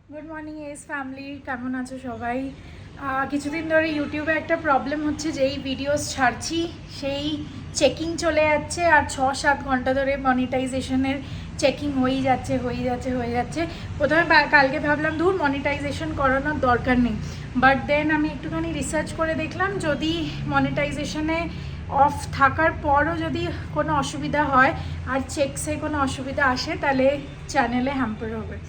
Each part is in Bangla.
গুড মর্নিং এস ফ্যামিলি, কেমন আছো সবাই? কিছুদিন ধরে ইউটিউবে একটা প্রবলেম হচ্ছে, যেই ভিডিওস ছাড়ছি সেই চেকিং চলে যাচ্ছে, আর 6-7 ঘন্টা ধরে মনিটাইজেশনের চেকিং হয়েই যাচ্ছে। প্রথমে কালকে ভাবলাম ধুর মনিটাইজেশন করানোর দরকার নেই, বাট দেন আমি একটুখানি রিসার্চ করে দেখলাম যদি মনিটাইজেশনে অফ থাকার পরও যদি কোনো অসুবিধা হয় আর চেকসে কোনো অসুবিধা আসে তাহলে চ্যানেলে হ্যাম্পার হবে।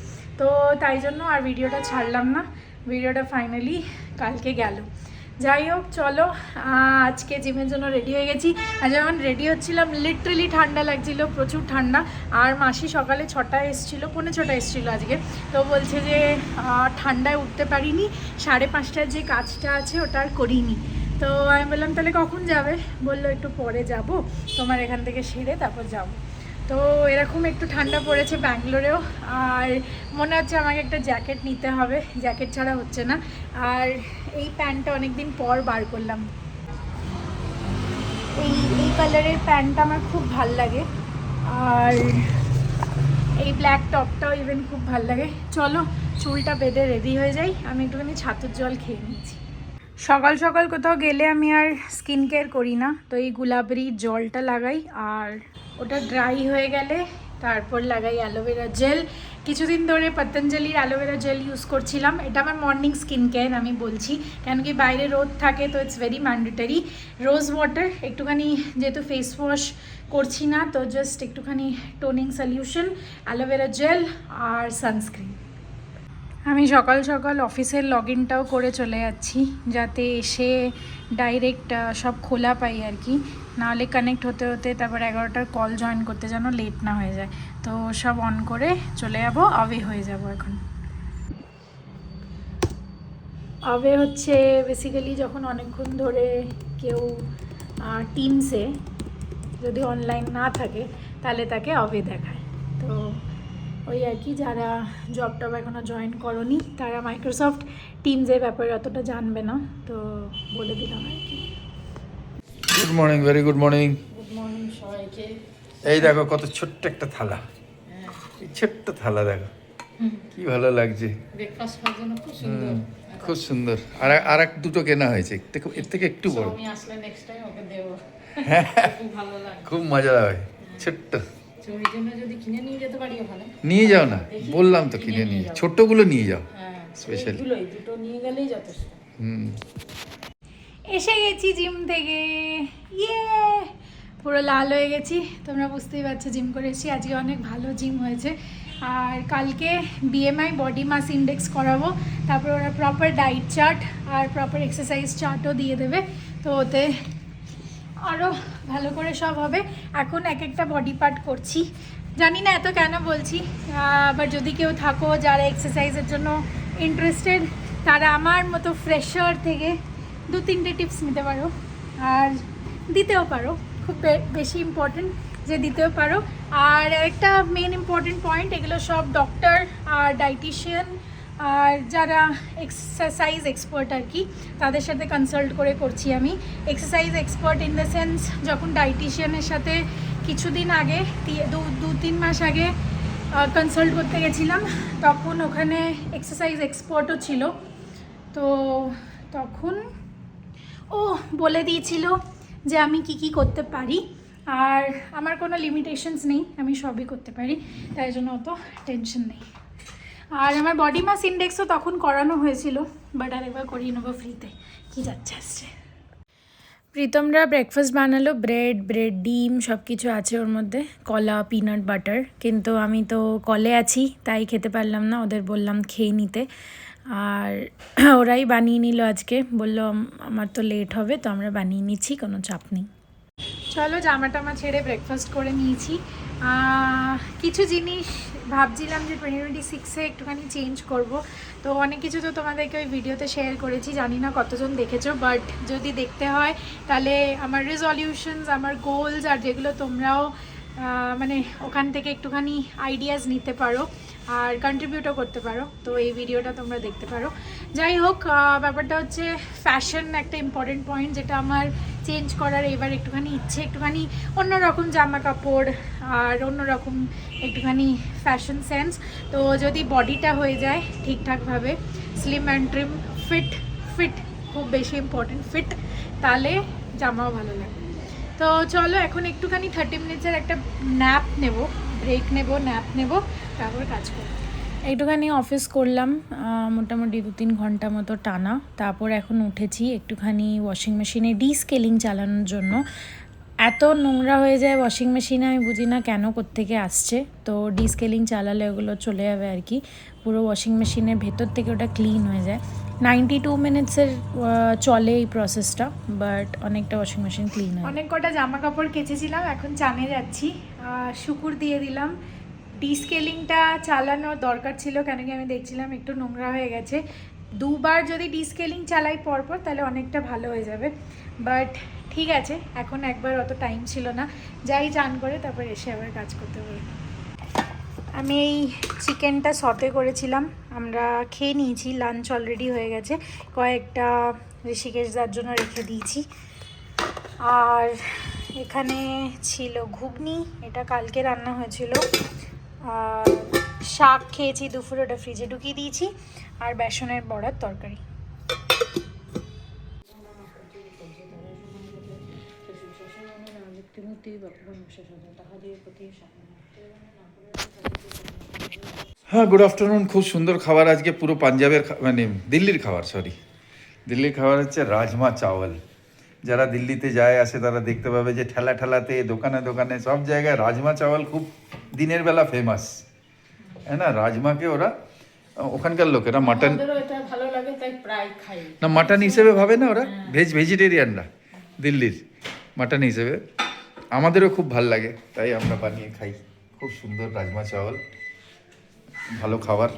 তো তাই জন্য আর ভিডিওটা ছাড়লাম না, ভিডিওটা ফাইনালি কালকে গেল। যাই হোক, চলো আজকে জিমের জন্য রেডি হয়ে গেছি। আর যেমন রেডি হচ্ছিলাম লিটারেলি ঠান্ডা লাগছিল, প্রচুর ঠান্ডা। আর মাসি সকালে 6টায় এসেছিলো, 5:45 এসেছিলো আজকে। তো বলছে যে ঠান্ডায় উঠতে পারিনি, 5:30টার যে কাজটা আছে ওটা আর করিনি। তো আমি বললাম তাহলে কখন যাবে? বললো একটু পরে যাব, তোমার এখান থেকে সেরে তারপর যাবো। তো এরকম একটু ঠান্ডা পড়েছে ব্যাঙ্গালোরেও, আর মনে হচ্ছে আমাকে একটা জ্যাকেট নিতে হবে, জ্যাকেট ছাড়া হচ্ছে না। আর এই প্যান্টটা অনেকদিন পর বার করলাম, এই কালারের প্যান্টটা আমার খুব ভাল লাগে, আর এই ব্ল্যাক টপটাও ইভেন খুব ভাল লাগে। চলো চুলটা বেঁধে রেডি হয়ে যাই, আমি একটুখানি ছাতুর জল খেয়ে নিয়েছি। সকাল সকাল কোথাও গেলে আমি আর স্কিন কেয়ার করি না, তো এই গুলাবরি জলটা লাগাই, আর ওটা ড্রাই হয়ে গেলে তারপর লাগাই অ্যালোভেরা জেল। কিছুদিন ধরে পতঞ্জলির অ্যালোভেরা জেল ইউজ করছিলাম, এটা আমার মর্নিং স্কিন কেয়ার আমি বলছি, কেন কি বাইরে রোদ থাকে তো it's very mandatory. Rose water একটুখানি, যেহেতু ফেস ওয়াশ করছি না তো জাস্ট একটুখানি টোনিং সলিউশন, অ্যালোভেরা জেল আর সানস্ক্রিন। আমি সকাল সকাল অফিসের লগ ইনটাও করে চলে যাচ্ছি, যাতে এসে ডাইরেক্ট সব খোলা পাই আর কি, নাহলে কানেক্ট হতে হতে তারপর 11টার কল জয়েন করতে যেন লেট না হয়ে যায়। তো সব অন করে চলে যাব, আওয়ে হয়ে যাব এখন। আওয়ে হচ্ছে বেসিক্যালি যখন অনেকক্ষণ ধরে কেউ টিমসে যদি অনলাইন না থাকে তাহলে তাকে আওয়ে দেখায়। তো ওই আর কি, যারা জব টব এখনও জয়েন করনি তারা মাইক্রোসফট টিমসের ব্যাপারে অতটা জানবে না, তো বলে দিলাম আর কি। Good morning, very good morning. Good morning সবাইকে। এই দেখো কত ছোট্ট একটা থালা, এই ছোট্ট থালা দেখো কি ভালো লাগছে, ব্রেকফাস্ট খাওয়ার জন্য খুব সুন্দর, খুব সুন্দর। আর এক দুটো কেনা হয়েছে, এর থেকে একটু বড়। আমি আসলে নেক্সট টাইম ওকে দেব, খুব ভালো লাগে, খুব মজা হয়, ছোট্ট। ওই জন্য যদি কিনে নিয়ে যেতে পারি ওখানে নিয়ে যাও না, বললাম তো কিনে নিয়ে যাও, ছোট্টগুলো নিয়ে যাও স্পেশালি। দুটো নিয়ে গেলেই যথেষ্ট। হুম, এসে গেছি জিম থেকে, ইয়ে পুরো লাল হয়ে গেছি, তোমরা বুঝতেই পারছো জিম করে এসেছি। আজকে অনেক ভালো জিম হয়েছে, আর কালকে বিএমআই বডি মাস ইন্ডেক্স করাবো, তারপর ওরা প্রপার ডায়েট চার্ট আর প্রপার এক্সারসাইজ চার্টও দিয়ে দেবে, তো ওতে আরও ভালো করে সব হবে। এখন এক একটা বডি পার্ট করছি, জানি না এত কেন বলছি, বাট যদি কেউ থাকো যারা এক্সারসাইজের জন্য ইন্টারেস্টেড, তারা আমার মতো ফ্রেশার থেকে 2-3টে টিপস নিতে পারো, আর দিতেও পারো, খুব বেশি ইম্পর্টেন্ট যে দিতেও পারো। আর একটা মেন ইম্পর্টেন্ট পয়েন্ট, এগুলো সব ডক্টর আর ডায়েটিশিয়ান আর যারা এক্সারসাইজ এক্সপার্ট আর কি, তাদের সাথে কনসাল্ট করে করছি আমি। Exercise expert in the sense, যখন ডায়েটিশিয়ানের সাথে কিছুদিন আগে 2-3 মাস আগে কনসাল্ট করতে গেছিলাম, তখন ওখানে এক্সারসাইজ এক্সপার্টও ছিল, তো তখন ও বলে দিয়েছিল যে আমি কি করতে পারি, আর আমার কোনো লিমিটেশনস নেই, আমি সবই করতে পারি, তাই জন্য অত টেনশন নেই। আর আমার বডি মাস ইন্ডেক্সও তখন করানো হয়েছিল, বাট আরেকবার করিয়ে নেবো ফ্রিতে, কি যাচ্ছে আসছে। প্রীতমরা ব্রেকফাস্ট বানালো, ব্রেড ডিম সব কিছু আছে ওর মধ্যে, কলা, পিনাট বাটার, কিন্তু আমি তো কলে আছি তাই খেতে পারলাম না, ওদের বললাম খেয়ে নিতে, আর ওরাই বানিয়ে নিল আজকে, বললো আমার তো লেট হবে তো আমরা বানিয়ে নিচ্ছি, কোনো চাপ নেই। চলো জামা টামা ছেড়ে ব্রেকফাস্ট করে নিয়েছি। কিছু জিনিস ভাবছিলাম যে 2026-এ একটুখানি চেঞ্জ করব, তো অনেক কিছু তো তোমাদেরকে ওই ভিডিওতে শেয়ার করেছি, জানি না কতজন দেখেছো, বাট যদি দেখতে হয় তাহলে আমার রেজলিউশনস, আমার গোলস, আর যেগুলো তোমরাও মানে ওখান থেকে একটুখানি আইডিয়াস নিতে পারো আর কন্ট্রিবিউটও করতে পারো, তো এই ভিডিওটা তোমরা দেখতে পারো। যাই হোক, ব্যাপারটা হচ্ছে ফ্যাশন একটা ইম্পর্টেন্ট পয়েন্ট, যেটা আমার চেঞ্জ করার এবার একটুখানি ইচ্ছে, একটুখানি অন্যরকম জামা কাপড় আর অন্যরকম একটুখানি ফ্যাশন সেন্স। তো যদি বডিটা হয়ে যায় ঠিকঠাকভাবে স্লিম অ্যান্ড ট্রিম, ফিট খুব বেশি ইম্পর্টেন্ট, ফিট, তাহলে জামাও ভালো লাগে। তো চলো এখন একটুখানি 30 মিনিটসের একটা ন্যাপ নেব, ব্রেক নেব, ন্যাপ নেব, তারপর কাজ করব। একটুখানি অফিস করলাম, মোটামুটি 2-3 ঘন্টা মতো টানা। তারপর এখন উঠেছি একটুখানি ওয়াশিং মেশিনে ডিস্কেলিং চালানোর জন্য। এত নোংরা হয়ে যায় ওয়াশিং মেশিনে, আমি বুঝি না কেন কোত্থেকে আসছে। তো ডিস্কেলিং চালালে ওগুলো চলে যাবে আর কি, পুরো ওয়াশিং মেশিনের ভেতর থেকে ওটা ক্লিন হয়ে যায়। 92 মিনিটসের চলে এই প্রসেসটা, বাট অনেকটা ওয়াশিং মেশিন ক্লিন হয়। অনেক কটা জামা কাপড় কেচেছিলাম, এখন চানে যাচ্ছি, শুকুর দিয়ে দিলাম। ডিস্কেলিংটা চালানোর দরকার ছিল, কেন কি আমি দেখছিলাম একটু নোংরা হয়ে গেছে। 2 বার যদি ডিস্কেলিং চালাই পরপর তাহলে অনেকটা ভালো হয়ে যাবে, বাট ঠিক আছে, এখন একবার অত টাইম ছিল না, যাই চান করে তারপর এসে আবার কাজ করতে পারি। আমি এই চিকেনটা সতে করেছিলাম, আমরা খেয়ে নিয়েছি, লাঞ্চ অলরেডি হয়ে গেছে, কয়েকটা ঋষিকেশ দার জন্য রেখে দিয়েছি। আর এখানে ছিল ঘুগনি, এটা কালকে রান্না হয়েছিল। আর শাক খেয়েছি দুপুরে, ওটা ফ্রিজে ঢুকিয়ে দিয়েছি। আর বেসনের বড়ার তরকারি। হ্যাঁ, গুড আফটারনুন। খুব সুন্দর খাবার আজকে, পুরো পাঞ্জাবের মানে দিল্লির খাবার, দিল্লির খাবার হচ্ছে রাজমা চাওয়াল। যারা দিল্লিতে যায় আসে তারা দেখতে পাবে যে ঠেলা ঠেলাতে, দোকানে দোকানে, সব জায়গায় রাজমা চাওয়াল খুব দিনের বেলা ফেমাস, হ্যাঁ না? রাজমাকে ওরা ওখানকার লোকেরা মাটন, ভালো লাগে তাই প্রায় খাই না মাটন হিসেবে ভাবে না ওরা, ভেজিটেরিয়ানরা দিল্লির মাটন হিসেবে। আমাদেরও খুব ভাল লাগে, তাই আমরা বানিয়ে খাই। খুব সুন্দর রাজমা চাওয়াল, ভালো খাবার।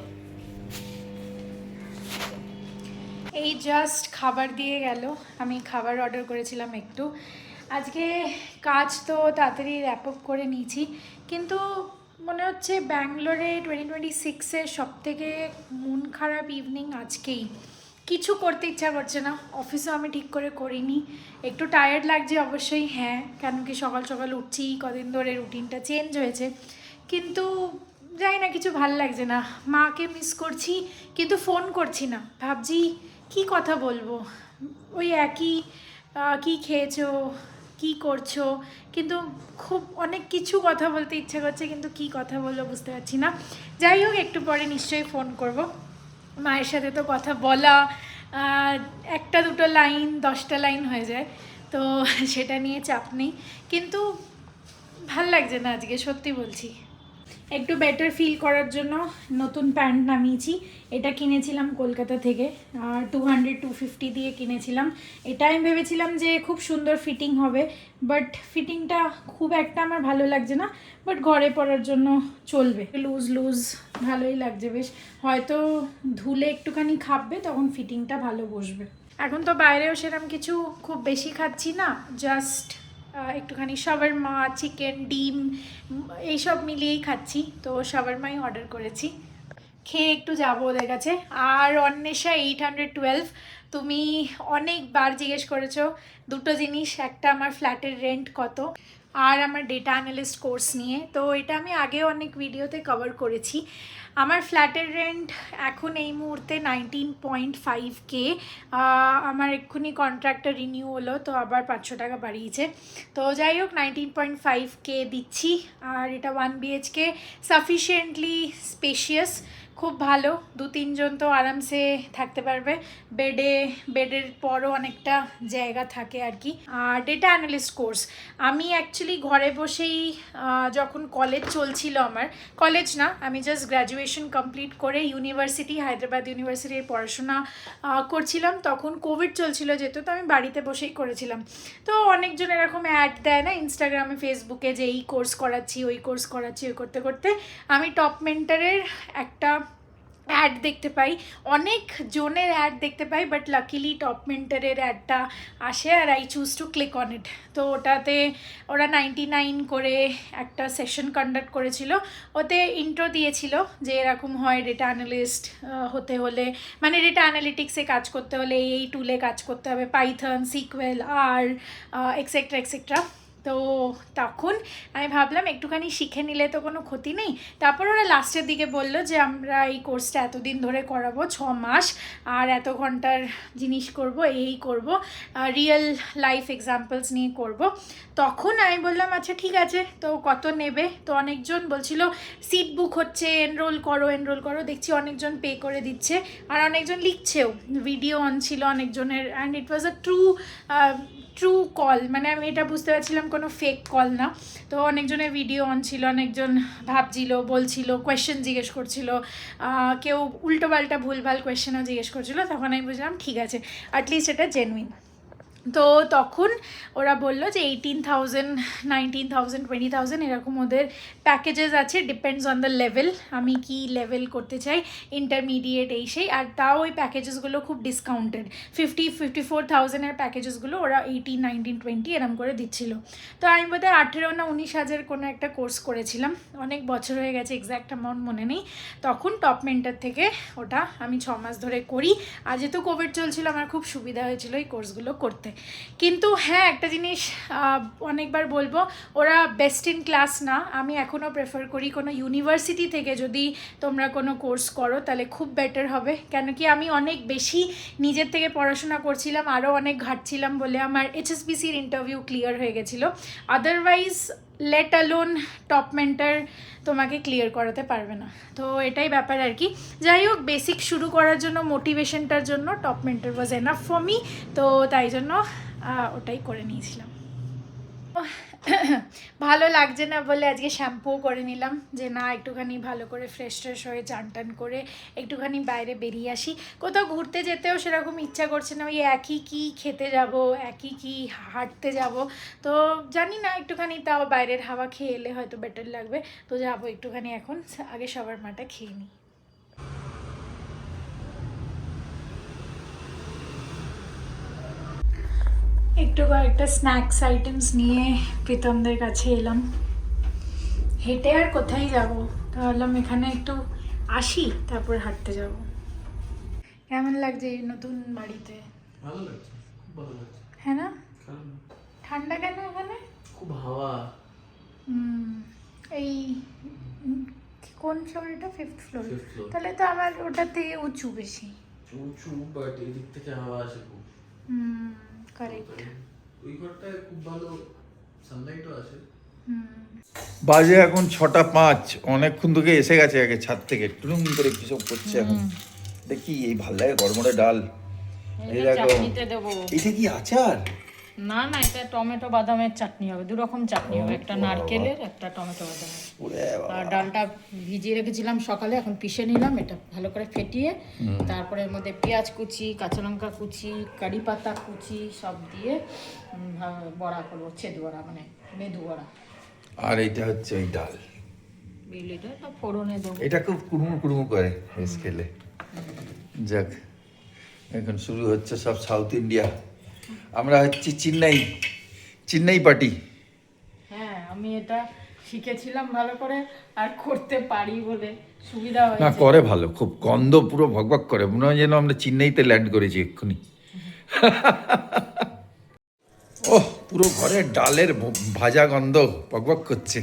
এই জাস্ট খাবার দিয়ে গেল, আমি খাবার অর্ডার করেছিলাম একটু। আজকে কাজ তো তাড়াতাড়ি র্যাপ আপ করে নিয়েছি, কিন্তু মনে হচ্ছে ব্যাঙ্গালোরে 2026-এর সবথেকে মন খারাপ ইভিনিং আজকেই। কিছু করতে ইচ্ছা করছে না, অফিসও আমি ঠিক করে করিনি, একটু টায়ার্ড লাগছে অবশ্যই, হ্যাঁ, কেন কি সকাল সকাল উঠছি, কদিন ধরে রুটিনটা চেঞ্জ হয়েছে, কিন্তু যাই না, কিছু ভাল লাগছে না। মাকে মিস করছি, কিন্তু ফোন করছি না, ভাবছি কি কথা বলবো, ওই একই, কি খেয়েছো, কি করছো, কিন্তু খুব অনেক কিছু কথা বলতে ইচ্ছা করছে, কিন্তু কি কথা বলবো বুঝতে পারছি না। যাই হোক, একটু পরে নিশ্চয়ই ফোন করব। মায়ের সাথে তো কথা বলা একটা দুটো লাইন 10টা লাইন হয়ে যায়, তো সেটা নিয়ে চাপ নেই, কিন্তু ভাল লাগছে না আজকে, সত্যি বলছি। একটু বেটার ফিল করার জন্য নতুন প্যান্ট নামিয়েছি, এটা কিনেছিলাম কলকাতা থেকে, 200-250 দিয়ে কিনেছিলাম। এটা আমি ভেবেছিলাম যে খুব সুন্দর ফিটিং হবে, বাট ফিটিংটা খুব একটা আমার ভালো লাগছে না, বাট ঘরে পরার জন্য চলবে, লুজ লুজ ভালোই লাগছে বেশ, হয়তো ধুলে একটুখানি খাপবে, তখন ফিটিংটা ভালো বসবে। এখন তো বাইরেও সেরকম কিছু খুব বেশি খাচ্ছি না, জাস্ট একটুখানি শাওয়ারমা, চিকেন, ডিম এইসব মিলিয়েই খাচ্ছি, তো শাওয়ারমাই অর্ডার করেছি, খেয়ে একটু যাবো ওদের কাছে। আর অন্বেষা 812, তুমি অনেকবার জিজ্ঞেস করেছো দুটো জিনিস, একটা আমার ফ্ল্যাটের রেন্ট কত, আর আমার ডেটা অ্যানালিস্ট কোর্স নিয়ে। তো এটা আমি আগেও অনেক ভিডিওতে কভার করেছি। আমার ফ্ল্যাটের রেন্ট এখন এই মুহূর্তে 19.5K। আমার এক্ষুনি কন্ট্রাক্টটা রিনিউ হলো, তো আবার 500 টাকা বাড়িয়েছে। তো যাই হোক, 19.5K দিচ্ছি, আর এটা 1 BHK, সাফিসিয়েন্টলি স্পেশিয়াস, খুব ভালো, 2-3 জন তো আরামসে থাকতে পারবে, বেডের পরও অনেকটা জায়গা থাকে আর কি। আর ডেটা অ্যানালিস্ট কোর্স আমি অ্যাকচুয়ালি ঘরে বসেই, যখন কলেজ চলছিল, আমার কলেজ না, আমি জাস্ট গ্র্যাজুয়েশন কমপ্লিট করে ইউনিভার্সিটি, হায়দ্রাবাদ ইউনিভার্সিটির পড়াশোনা করছিলাম, তখন কোভিড চলছিল যেহেতু, তো আমি বাড়িতে বসেই করেছিলাম। তো অনেকজন এরকম অ্যাড দেয় না ইনস্টাগ্রামে, ফেসবুকে, যে এই কোর্স করাচ্ছি, ওই কোর্স করাচ্ছি, ওই করতে করতে আমি টপ মেন্টরের একটা অ্যাড দেখতে পাই, অনেক জনের অ্যাড দেখতে পাই, বাট লাকিলি টপ মেন্টরের অ্যাডটা আসে আর I choose to click on it. তো ওটাতে ওরা 99 করে একটা সেশন কন্ডাক্ট করেছিল, ওতে ইন্ট্রো দিয়েছিল যে এরকম হয় ডেটা অ্যানালিস্ট হতে হলে, মানে ডেটা অ্যানালিটিক্সে কাজ করতে হলে এই টুলে কাজ করতে হবে, পাইথন, সিকোয়েল, আর এক্সেট্রা এক্সেট্রা। তো তখন আমি ভাবলাম একটুখানি শিখে নিলে তো কোনো ক্ষতি নেই। তারপর ওরা লাস্টের দিকে বললো যে আমরা এই কোর্সটা এতদিন ধরে করাবো, 6 মাস, আর এত ঘন্টার জিনিস করব, এই করব, রিয়েল লাইফ এক্সাম্পলস নিয়ে করব। তখন আমি বললাম আচ্ছা ঠিক আছে, তো কত নেবে? তো অনেকজন বলছিল সিট বুক হচ্ছে, এনরোল করো। দেখছি অনেকজন পে করে দিচ্ছে, আর অনেকজন লিখছেও, ভিডিও অন ছিল অনেকজনের, and it was a true call, মানে আমি এটা বুঝতে পারছিলাম কোনো ফেক কল না। তো অনেকজনের ভিডিও অন ছিল, অনেকজন ভাবছিল, বলছিল, কোয়েশ্চেন জিজ্ঞেস করছিল, কেউ উল্টোপাল্টা ভুলভাল কোয়েশ্চেনও জিজ্ঞেস করছিল। তখন আমি বুঝলাম ঠিক আছে, অ্যাটলিস্ট এটা জেনুইন। তো তখন ওরা বললো যে 18,000, 19,000, 20,000 এরকম ওদের প্যাকেজেস আছে, ডিপেন্ডস অন দ্য লেভেল, আমি কি লেভেল করতে চাই, ইন্টারমিডিয়েট এই সেই। আর তাও ওই প্যাকেজেসগুলো খুব ডিসকাউন্টেড, 54,000-এর প্যাকেজেসগুলো ওরা 18, 19, 20 এরম করে দিচ্ছিল। তো আমি বোধহয় 18 না 19,000 কোনো একটা কোর্স করেছিলাম, অনেক বছর হয়ে গেছে, এক্স্যাক্ট অ্যামাউন্ট মনে নেই। তখন টপ মেন্টর থেকে ওটা আমি 6 মাস ধরে করি। আর যেহেতু কোভিড চলছিল আমার খুব সুবিধা হয়েছিল এই কোর্সগুলো করতে। কিন্তু হ্যাঁ, একটা জিনিস অনেকবার বলবো, ওরা বেস্ট ইন ক্লাস না। আমি এখনও প্রেফার করি কোনো ইউনিভার্সিটি থেকে যদি তোমরা কোনো কোর্স করো তাহলে খুব বেটার হবে। কেন কি আমি অনেক বেশি নিজের থেকে পড়াশোনা করছিলাম, আরও অনেক ঘাটছিলাম বলে আমার HSBCর ইন্টারভিউ ক্লিয়ার হয়ে গেছিলো। Otherwise let alone top mentor তোমাকে ক্লিয়ার করাতে পারবে না। তো এটাই ব্যাপার আর কি। যাই হোক, বেসিক শুরু করার জন্য, মোটিভেশনটার জন্য top mentor was enough for me. তো তাই জন্য ওটাই করে নিয়েছিলাম। ভালো লাগছে না বলে আজকে শ্যাম্পুও করে নিলাম, যে না একটুখানি ভালো করে ফ্রেশ হয়ে চান টান করে একটুখানি বাইরে বেরিয়ে আসি। কোথাও ঘুরতে যেতেও সেরকম ইচ্ছা করছে না, ওই একই কি খেতে যাব, একই কি হাঁটতে যাব। তো জানি না, একটুখানি তাও বাইরের হাওয়া খেয়ে এলে হয়তো বেটার লাগবে। তো যাবো একটুখানি, এখন আগে সবার মাটা খেয়ে নিই। একটু কয়েকটা স্ন্যাক্স আইটেমস নিয়ে প্রীতমদের কাছে এলাম। হেঁটে আর কোথায় যাব, ভাবলাম এখানে একটু আসি, তারপর হাঁটতে যাব। কেমন লাগছে এই নতুন বাড়িতে? ভালো লাগছে, খুব ভালো লাগছে। হ্যাঁ না? ঠান্ডা কেন এখানে? খুব হাওয়া। এই কোন ফ্লোর এটা? 5th floor. 5th floor। তাহলে তো আমার ওটার থেকে উঁচু বেশি। উঁচু, বাট এদিক থেকে হাওয়া আসে খুব। কারেক্ট। ওই ঘরটায় খুব ভালো সানলাইটও আসে। বাজে এখন 6:05, অনেকক্ষণ থেকে এসে গেছে আগে ছাদ থেকে, টুলুম করে কি সব করছে এখন। দেখি এই ভাল লাগে গরমরে ডাল। এই দেখো, চাটনিতে দেবো। এটা কি আচার? না না, এটা টমেটো বাদামের চাটনি হবে, দু রকম চাটনি হবে, একটা নারকেলের, একটা টমেটো বাদামের। ওরে বাবা। আর ডালটা ভিজিয়ে রেখেছিলাম সকালে, এখন পিষে নিলাম, এটা ভালো করে ফেটিয়ে তারপরে এর মধ্যে পেঁয়াজ কুচি, কাঁচা লঙ্কা কুচি, কারি পাতা কুচি সব দিয়ে বড়া করবো, ছেদ বড়া, মানে মেদু বড়া। আর এইটা হচ্ছে ওই ডাল, বিউলিটা তো ফোড়নে দেবো। এটা খুব কুড়মু কুড়মু করে বেশ খেলে। যাক, এখন শুরু হচ্ছে সব সাউথ ইন্ডিয়া। আমরা হচ্ছি চেন্নাই পার্টি। হ্যাঁ, আমি এটা শিখেছিলাম ভালো করে, আর করতে পারি বলে সুবিধা না, হয়েছে। করে ভালো, খুব গন্ধ পুরো ভকভক করে, মনে হয় যেন আমরা চেন্নাইতে ল্যান্ড করেছি এক্ষুনি। ওহ, পুরো ঘরে ডালের ভাজা গন্ধ ভকভক করছে।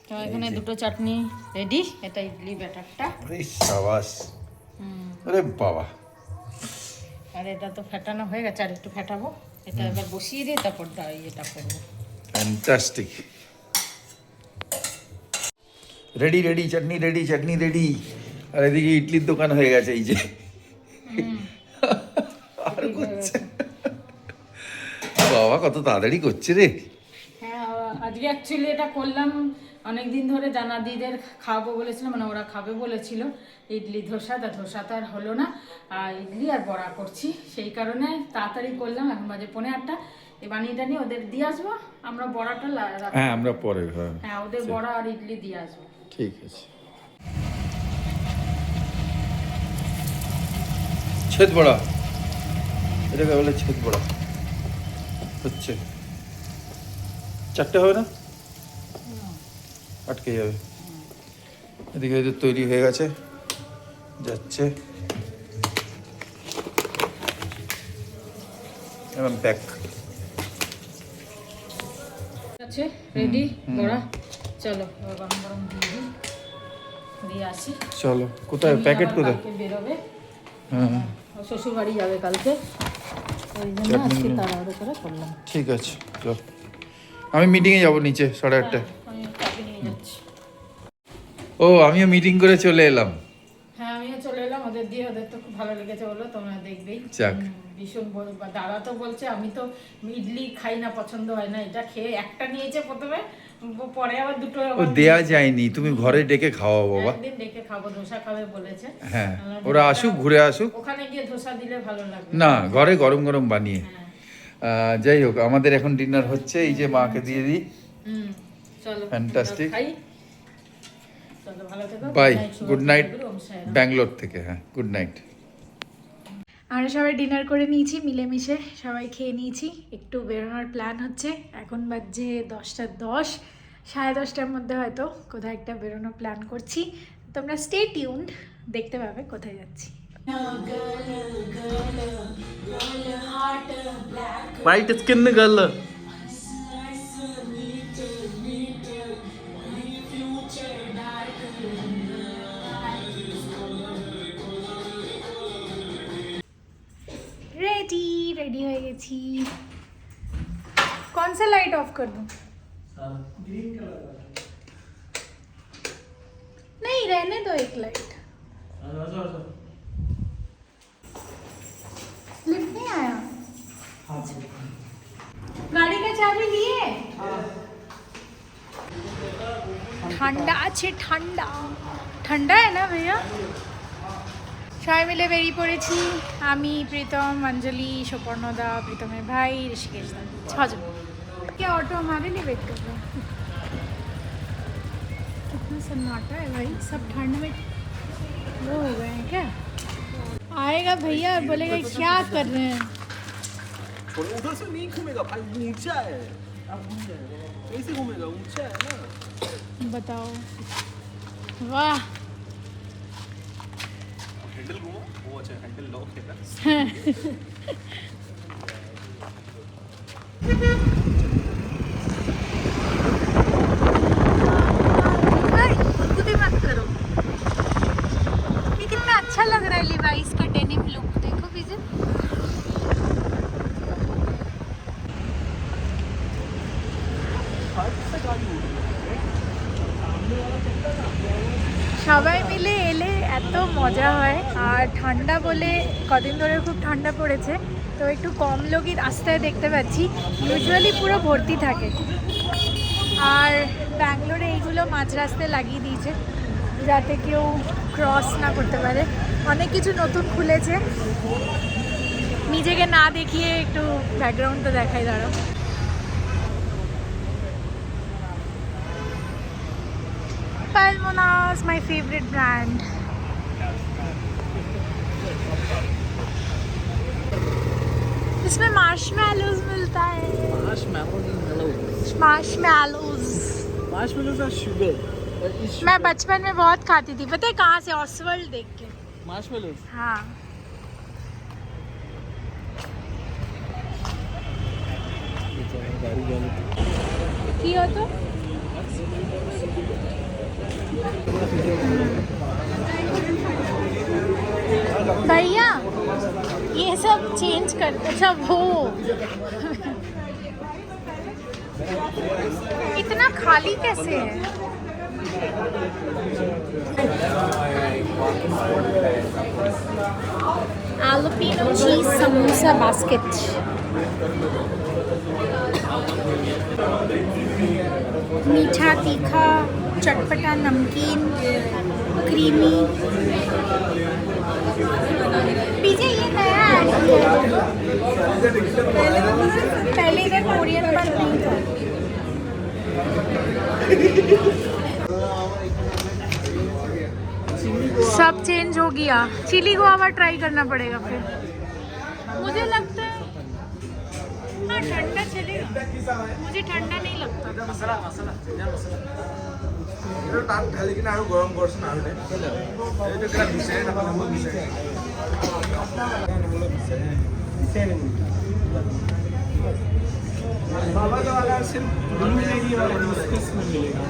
তো এখানে দুটো চাটনি রেডি, এটা ইডলি ব্যাটারটা। আরে সাবাস, আরে বাবা। আর এটা তো ফেটানো হয়ে গেছে, আর একটু ফেটাবো। এটা এবার বসিয়ে দিয়ে তারপর এটা করবো। ফ্যান্টাস্টিক। রেডি চাটনি রেডি। আর এদিকে ইডলির দোকান হয়ে গেছে এই যে। আর করছে বাবা, কত তাড়াতাড়ি করছে রে। হ্যাঁ, আজকে অ্যাকচুয়ালি এটা করলাম অনেকদিন ধরে, জানাদিদের খাওয়াবো বলেছিলাম, মানে ওরা খাবে বলেছিল ইডলি ধোসা, তা ধোসা তো আর হলো না, আর ইডলি আর বড়া করছি, সেই কারণে তাড়াতাড়ি করলাম। এখন বাজে 8:45, বানিয়ে টানিয়ে ওদের দিয়ে আসবো, আমরা বড়াটা হ্যাঁ, আমরা পরে। হ্যাঁ, ওদের বড়া আর ইডলি দিয়ে আসবো। ঠিক আছে। ছেদ বড়া, এটাকে বলে ছেদ বড়া। হচ্ছে 4টে হবে না, আটকে যাবে। এদিকে এদের তৈরি হয়ে গেছে, যাচ্ছে এবং প্যাক। আছে রেডি বড়া, চলো গরম গরম দিয়ে আসি। চলো, কোথায় প্যাকেট কোথায়? কালকে বেরোবে, হ্যাঁ শ্বশুর বাড়ি যাবে কালকে, ওই জন্য আজকে তাড়াহুড়ো করে করলাম। ঠিক আছে, চল। আমি মিটিংয়ে যাবো নিচে 8:30টায়। আমি চাবি নিয়ে যাচ্ছি। ও, আমিও মিটিং করে চলে এলাম। হ্যাঁ আমিও চলে এলাম, ওদের দিয়ে, ওদের তো খুব ভালো লেগেছে, বললো তোমরা দেখবেই। যাক। ভীষণ দাদা তো বলছে আমি তো ইডলি খাই না, পছন্দ হয় না, এটা খেয়ে একটা নিয়েছে প্রথমে, পরে আবার দুটো ও দেয়া যায়নি, তুমি ঘরে ডেকে খাওয়াও বাবা। একদিন ডেকে খাবো, ধোসা খাবে বলেছে। হ্যাঁ, ওরা আসুক, ঘুরে আসুক। ওখানে গিয়ে ধোসা দিলে ভালো লাগবে না, ঘরে গরম গরম বানিয়ে। হ্যাঁ। যাই হোক, আমাদের এখন ডিনার হচ্ছে, এই যে মাকে দিয়ে দিই। চলো Fantastic. খাই। চলো ভালো থেকো, বাই, শুভ গুড নাইট রাত্রি, ওম সাই রাম। ব্যাঙ্গালোর থেকে। হ্যাঁ, গুড নাইট। আমরা সবাই ডিনার করে নিয়েছি, মিলেমিশে সবাই খেয়ে নিয়েছি। একটু বেরোনোর প্ল্যান হচ্ছে, এখন বাজে 10:10, 10:30টার মধ্যে হয়তো কোথাও একটা বেরোনোর প্ল্যান করছি। তোমরা স্টে টিউনড, দেখতে পাবে কোথায় যাচ্ছি। वाइट स्किन गर्ल रेडी हो गई। कौन सा लाइट ऑफ कर दूं? नहीं, रहने दो एक लाइट। लिफ्ट नहीं आया? गाड़ी का चाबी लिए? ठंडा আছে, ঠান্ডা ঠান্ডা है ना भैया? সবাই মিলে বেরিয়ে পড়েছি, আমি, প্রীতম, অঞ্জলি, সুপর্ণদা, প্রীতমের ভাই, ঋষিকেশ দা, 6 জন। क्या ऑटो हमारे लिए वेट कर रहा है? कितना सन्नाटा है भाई, सब ठंड में वो हो गए हैं क्या? आएगा भैया और बोलेगा क्या कर रहे हैं। उधर से नहीं घूमेगा भाई, ऊंचा है। अब घूम जाएगा, कैसे घूमेगा, ऊंचा है ना। बताओ, वाह। हैंडल घुमा, वो अच्छा हैंडल लॉक है ना। खुद ही मत करो। ये कितना अच्छा लग रहा है लिवाइस का डेनिम लुक, देखो विजय। সবাই মিলে এলে এত মজা হয়, আর ঠান্ডা বলে কদিন ধরে খুব ঠান্ডা পড়েছে, তো একটু কম লোকই রাস্তায় দেখতে পাচ্ছি, ইউজুয়ালি পুরো ভর্তি থাকে। আর ব্যাঙ্গালোরে এইগুলো মাঝ রাস্তায় লাগিয়ে দিয়েছে যাতে কেউ ক্রস না করতে পারে। অনেক কিছু নতুন খুলেছে, নিজেকে না দেখিয়ে একটু ব্যাকগ্রাউন্ডটা দেখাই, দাঁড়াও। Palmonas, my favorite brand. इसमें मार्शमैलोज मिलता है। मार्शमैलोज मार्शमेलोज आर शुगर। मैं बचपन में बहुत खाती थी, पता है कहाँ से? ऑसवर्ल्ड देख के। मार्शमेलोज हाँ, की हो तो भैया ये सब चेंज कर, अच्छा वो इतना खाली कैसे है? Jalapeno cheese samosa basket. मीठा, तीखा, चटपटा, नमकीन, क्रीमी। पीछे ये नया ऐड किया है। पहले इधर कोरियन बन नहीं था। सब चेंज हो गया। चिली गुआवा ट्राई करना पड़ेगा फिर। मुझे लगता है हाँ ठंडा चलेगा, मुझे ठंडा नहीं लगता। बाबा का वाला सिर्फ ब्लूबेरी और हिबिस्कस में मिलेगा।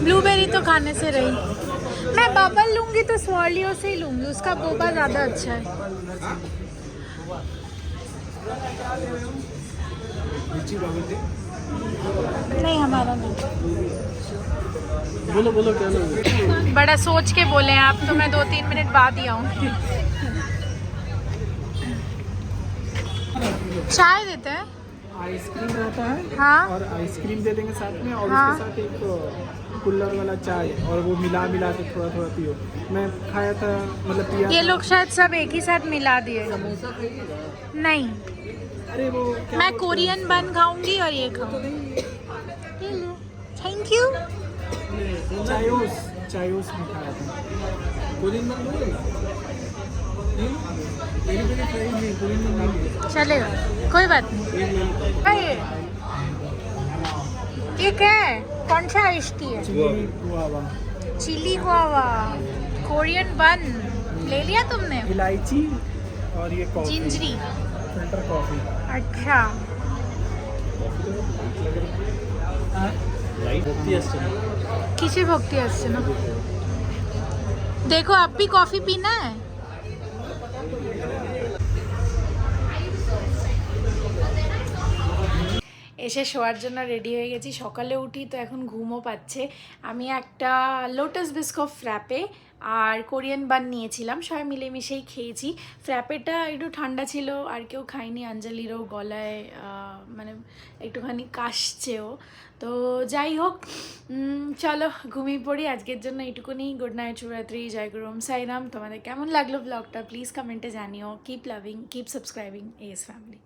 ब्लूबेरी तो खाने से रही। मैं बबल लूंगी तो स्वॉर्लियो से ही लूंगी, उसका बोबा ज़्यादा अच्छा है। नहीं हमारा नहीं। बोलो बोलो क्या लोगे? बड़ा सोच के बोले हैं आप, तो मैं 2-3 मिनट बाद ही आऊँगी। चाय देते हैं। आइसक्रीम रहता है हाँ और आइसक्रीम दे देंगे साथ में, और हाँ। उसके साथ एक कुल्लर वाला चाय, और वो मिला मिला के थोड़ा थोड़ा पियो। मैं खाया था, मतलब पिया ये था। लोग शायद सब एक ही साथ मिला दिए। नहीं अरे वो क्या मैं कोरियन बन खाऊंगी और ये खाऊंगी। Thank you. चायोस में खाया था। कोरियन बन बोले ना? पेरी पेरी फ्राई नहीं, कोरियन बन नहीं। चलेगा कोई बात नहीं। ये क्या है? कौन सा आइस्टी है? Chilli guava, chilli guava, Korean bun ले लिया तुमने? इलायची और ये कॉफी, जिंजरी। Filter coffee. अच्छा किसे भक्ति আসছে ना? देखो आप भी कॉफी पीना है? এসে শোয়ার জন্য রেডি হয়ে গেছি। সকালে উঠি তো এখন ঘুমও পাচ্ছে। আমি একটা লোটাস বিস্কুট ফ্র্যাপে আর কোরিয়ান বান নিয়েছিলাম, সবাই মিলেমিশেই খেয়েছি। ফ্র্যাপেটা একটু ঠান্ডা ছিল, আর কেউ খায়নি। আঞ্জলিরও গলায় মানে একটুখানি কাশছেও। তো যাই হোক, চলো ঘুমিয়ে পড়ি। আজকের জন্য এইটুকুনি। গুড নাইট, শুভরাত্রি, জয় গুরু, ওম সাইরাম। তোমাদের কেমন লাগলো ব্লগটা প্লিজ কমেন্টে জানিও। Keep loving, keep subscribing AS family.